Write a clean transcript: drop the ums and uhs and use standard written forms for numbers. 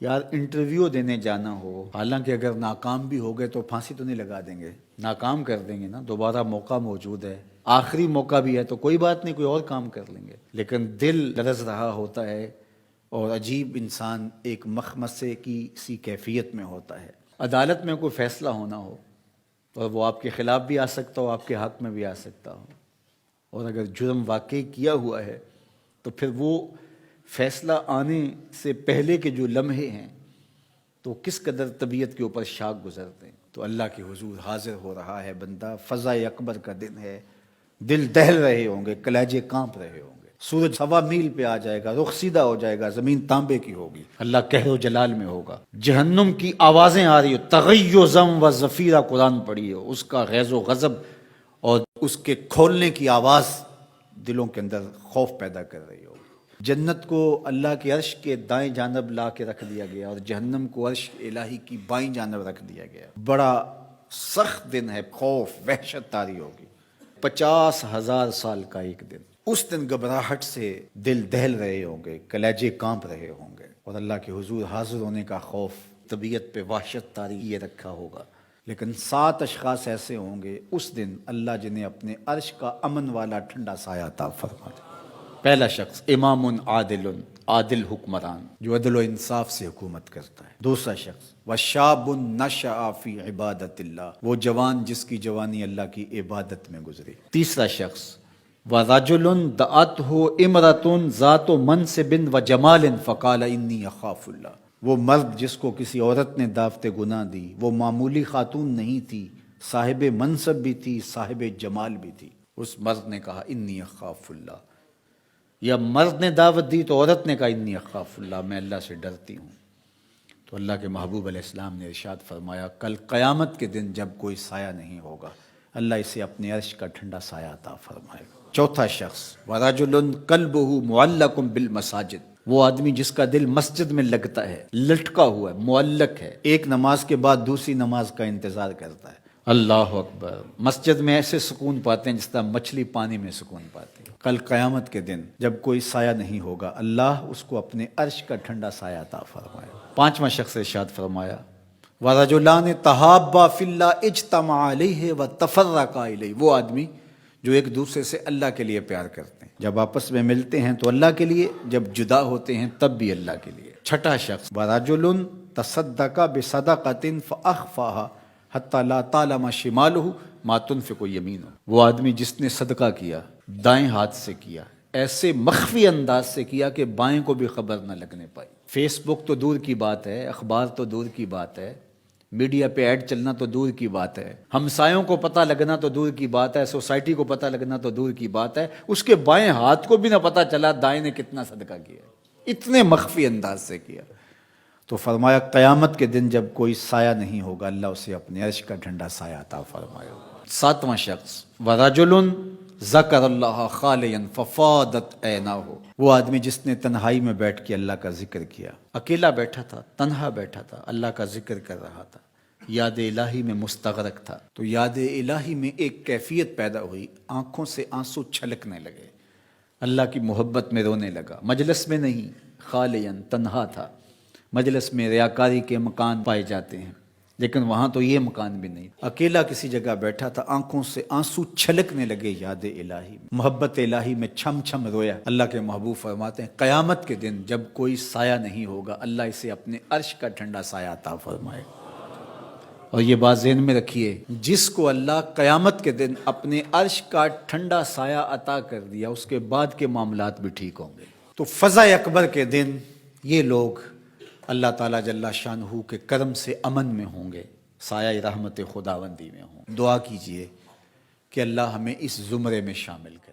یار انٹرویو دینے جانا ہو، حالانکہ اگر ناکام بھی ہو گئے تو پھانسی تو نہیں لگا دیں گے، ناکام کر دیں گے نا، دوبارہ موقع موجود ہے، آخری موقع بھی ہے تو کوئی بات نہیں، کوئی اور کام کر لیں گے، لیکن دل لرز رہا ہوتا ہے اور عجیب انسان ایک مخمصے کی سی کیفیت میں ہوتا ہے۔ عدالت میں کوئی فیصلہ ہونا ہو اور وہ آپ کے خلاف بھی آ سکتا ہو، آپ کے حق میں بھی آ سکتا ہو، اور اگر جرم واقعی کیا ہوا ہے تو پھر وہ فیصلہ آنے سے پہلے کے جو لمحے ہیں تو کس قدر طبیعت کے اوپر شاک گزرتے ہیں۔ تو اللہ کے حضور حاضر ہو رہا ہے بندہ، فضا اکبر کا دن ہے، دل دہل رہے ہوں گے، کلیجے کانپ رہے ہوں گے، سورج 1.25 میل پہ آ جائے گا، رخ سیدھا ہو جائے گا، زمین تانبے کی ہوگی، اللہ قہر و جلال میں ہوگا، جہنم کی آوازیں آ رہی ہو، تغیظم و زفیرہ قرآن پڑھی ہو، اس کا غیظ و غضب اور اس کے کھولنے کی آواز دلوں کے اندر خوف پیدا کر رہی ہو۔ جنت کو اللہ کے عرش کے دائیں جانب لا کے رکھ دیا گیا اور جہنم کو عرش الہی کی بائیں جانب رکھ دیا گیا۔ بڑا سخت دن ہے، خوف وحشت طاری ہوگی، 50,000 سال کا ایک دن۔ اس دن گھبراہٹ سے دل دہل رہے ہوں گے، کلیجے کانپ رہے ہوں گے، اور اللہ کے حضور حاضر ہونے کا خوف طبیعت پہ وحشت طاری یہ رکھا ہوگا۔ لیکن 7 اشخاص ایسے ہوں گے اس دن اللہ جنہیں اپنے عرش کا امن والا ٹھنڈا سایہ عطا فرما دے۔ پہلا شخص امام عادل، عادل حکمران جو عدل و انصاف سے حکومت کرتا ہے۔ دوسرا شخص وشاب نشأ فی عبادت اللہ، وہ جوان جس کی جوانی اللہ کی عبادت میں گزری۔ تیسرا شخص ورجل دعته امرأة ذات منصب وجمال فقال انی اخاف اللہ، وہ مرد جس کو کسی عورت نے دعوت گناہ دی، وہ معمولی خاتون نہیں تھی، صاحب منصب بھی تھی، صاحب جمال بھی تھی، اس مرد نے کہا انی اخاف اللہ، یا مرد نے دعوت دی تو عورت نے کہا انی اخاف اللہ، میں اللہ سے ڈرتی ہوں۔ تو اللہ کے محبوب علیہ السلام نے ارشاد فرمایا کل قیامت کے دن جب کوئی سایہ نہیں ہوگا اللہ اسے اپنے عرش کا ٹھنڈا سایہ عطا فرمائے گا۔ چوتھا شخص ورجل قلبہ معلق بالمساجد، وہ آدمی جس کا دل مسجد میں لگتا ہے، لٹکا ہوا ہے، معلق ہے، ایک نماز کے بعد دوسری نماز کا انتظار کرتا ہے۔ اللہ اکبر، مسجد میں ایسے سکون پاتے ہیں جس طرح مچھلی پانی میں سکون پاتی ہے۔ کل قیامت کے دن جب کوئی سایہ نہیں ہوگا اللہ اس کو اپنے عرش کا ٹھنڈا سایہ عطا فرمائے۔ پانچواں شخص ارشاد فرمایا وَرَجُلَانِ تَحَابَّا فِي اللَّهِ اجْتَمَعَا عَلَيْهِ وَتَفَرَّقَا إِلَيْهِ، وہ آدمی جو ایک دوسرے سے اللہ کے لیے پیار کرتے ہیں، جب آپس میں ملتے ہیں تو اللہ کے لیے، جب جدا ہوتے ہیں تب بھی اللہ کے لیے۔ چھٹا شخص وَرَجُلٌ تَصَدَّقَ بِصَدَقَةٍ فَأَخْفَاهَا حَتَّى لَا تَعْلَمَ شِمَالُهُ مَا تُنْفِقُ يَمِينُهُ، وہ آدمی جس نے صدقہ کیا، دائیں ہاتھ سے کیا، ایسے مخفی انداز سے کیا کہ بائیں کو بھی خبر نہ لگنے پائی۔ فیس بک تو دور کی بات ہے، اخبار تو دور کی بات ہے، میڈیا پہ ایڈ چلنا تو دور کی بات ہے، ہمسایوں کو پتہ لگنا تو دور کی بات ہے، سوسائٹی کو پتہ لگنا تو دور کی بات ہے، اس کے بائیں ہاتھ کو بھی نہ پتہ چلا دائیں نے کتنا صدقہ کیا، اتنے مخفی انداز سے کیا۔ تو فرمایا قیامت کے دن جب کوئی سایہ نہیں ہوگا اللہ اسے اپنے عرش کا ٹھنڈا سایہ عطا فرمائے گا۔ ساتواں شخص وَرَجُلٌ ذَكَرَ اللَّهَ خَالِيًا فَفَاضَتْ عَيْنَاهُ، وہ آدمی جس نے تنہائی میں بیٹھ کے اللہ کا ذکر کیا، اکیلا بیٹھا تھا، تنہا بیٹھا تھا، اللہ کا ذکر کر رہا تھا، یاد الہی میں مستغرق تھا، تو یاد الہی میں ایک کیفیت پیدا ہوئی، آنکھوں سے آنسو چھلکنے لگے، اللہ کی محبت میں رونے لگا، مجلس میں نہیں، خالین تنہا تھا۔ مجلس میں ریاکاری کے مکان پائے جاتے ہیں لیکن وہاں تو یہ مکان بھی نہیں، اکیلا کسی جگہ بیٹھا تھا، آنکھوں سے آنسو چھلکنے لگے یاد الہی میں، محبت الہی میں چھم چھم رویا۔ اللہ کے محبوب فرماتے ہیں قیامت کے دن جب کوئی سایہ نہیں ہوگا اللہ اسے اپنے عرش کا ٹھنڈا سایہ عطا فرمائے۔ اور یہ بات ذہن میں رکھیے، جس کو اللہ قیامت کے دن اپنے عرش کا ٹھنڈا سایہ عطا کر دیا اس کے بعد کے معاملات بھی ٹھیک ہوں گے۔ تو فضا اکبر کے دن یہ لوگ اللہ تعالیٰ جل شانہ کے کرم سے امن میں ہوں گے، سایہ رحمت خداوندی میں ہوں۔ دعا کیجئے کہ اللہ ہمیں اس زمرے میں شامل کرے۔